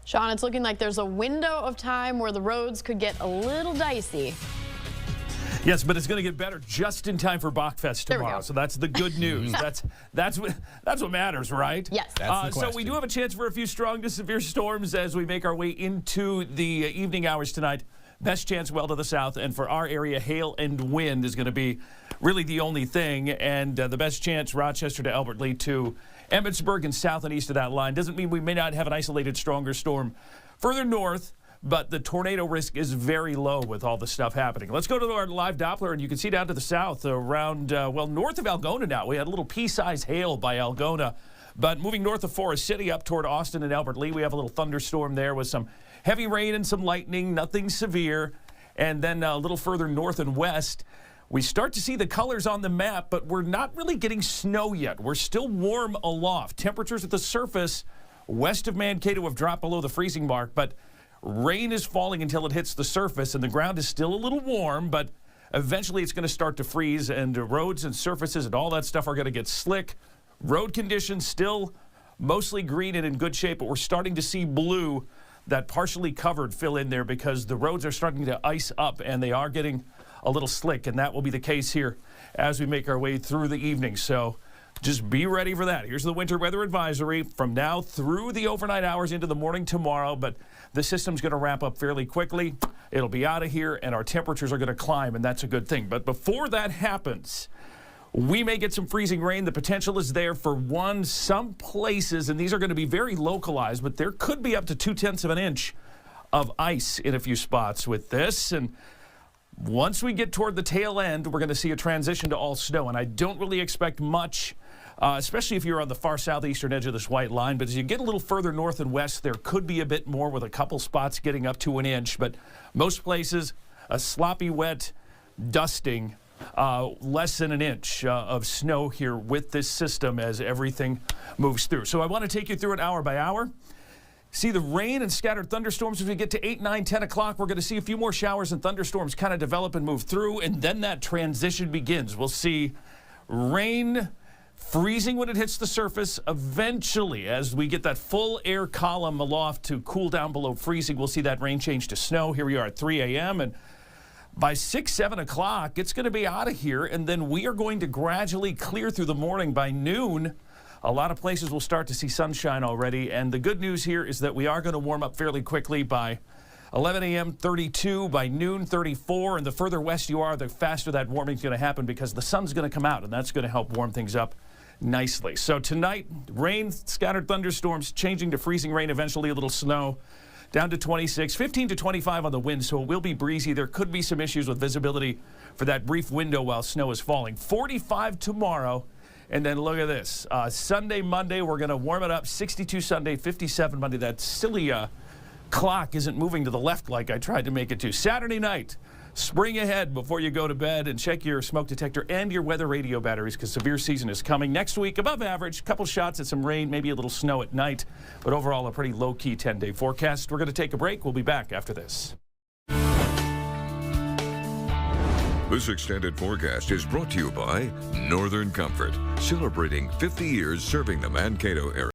Shawn, it's looking like there's a window of time where the roads could get a little dicey. Yes, but it's going to get better just in time for Bachfest tomorrow. So that's the good news. that's what matters, right? Yes. So we do have a chance for a few strong to severe storms as we make our way into the evening hours tonight. Best chance well to the south, and for our area, hail and wind is going to be really the only thing. And the best chance, Rochester to Albert Lee to Emmitsburg and south and east of that line. Doesn't mean we may not have an isolated stronger storm further north, but the tornado risk is very low with all the stuff happening. Let's go to our live Doppler, and you can see down to the south around, well, north of Algona now. We had a little pea-sized hail by Algona. But moving north of Forest City up toward Austin and Albert Lee, we have a little thunderstorm there with some heavy rain and some lightning, nothing severe. And then a little further north and west, we start to see the colors on the map, but we're not really getting snow yet. We're still warm aloft. Temperatures at the surface west of Mankato have dropped below the freezing mark, but rain is falling until it hits the surface, and the ground is still a little warm, but eventually it's going to start to freeze, and roads and surfaces and all that stuff are going to get slick. Road conditions still mostly green and in good shape, but we're starting to see blue, that partially covered, fill in there because the roads are starting to ice up and they are getting a little slick, and that will be the case here as we make our way through the evening. So just be ready for that. Here's the winter weather advisory from now through the overnight hours into the morning tomorrow, but the system's going to wrap up fairly quickly. It'll be out of here, and our temperatures are going to climb, and that's a good thing. But before that happens, we may get some freezing rain. The potential is there for some places, and these are going to be very localized, but there could be up to 2/10 of an inch of ice in a few spots with this. And once we get toward the tail end, we're going to see a transition to all snow, and I don't really expect much, especially if you're on the far southeastern edge of this white line. But as you get a little further north and west, there could be a bit more with a couple spots getting up to an inch. But most places, a sloppy, wet dusting, less than an inch of snow here with this system as everything moves through. So I want to take you through it hour by hour. See the rain and scattered thunderstorms as we get to 8, 9, 10 o'clock. We're going to see a few more showers and thunderstorms kind of develop and move through, and then that transition begins. We'll see rain freezing when it hits the surface. Eventually, as we get that full air column aloft to cool down below freezing, we'll see that rain change to snow. Here we are at 3 a.m., and by 6, 7 o'clock, it's going to be out of here, and then we are going to gradually clear through the morning. By noon, a lot of places will start to see sunshine already, and the good news here is that we are going to warm up fairly quickly. By 11 a.m., 32, by noon, 34, and the further west you are, the faster that warming is going to happen because the sun's going to come out, and that's going to help warm things up nicely. So tonight, rain, scattered thunderstorms, changing to freezing rain, eventually a little snow. Down to 26, 15 to 25 on the wind, so it will be breezy. There could be some issues with visibility for that brief window while snow is falling. 45 tomorrow, and then look at this. Sunday, Monday, we're going to warm it up. 62 Sunday, 57 Monday. That silly clock isn't moving to the left like I tried to make it to. Saturday night, spring ahead before you go to bed and check your smoke detector and your weather radio batteries because severe season is coming. Next week, above average, couple shots at some rain, maybe a little snow at night, but overall a pretty low-key 10-day forecast. We're going to take a break. We'll be back after this. This extended forecast is brought to you by Northern Comfort, celebrating 50 years serving the Mankato area.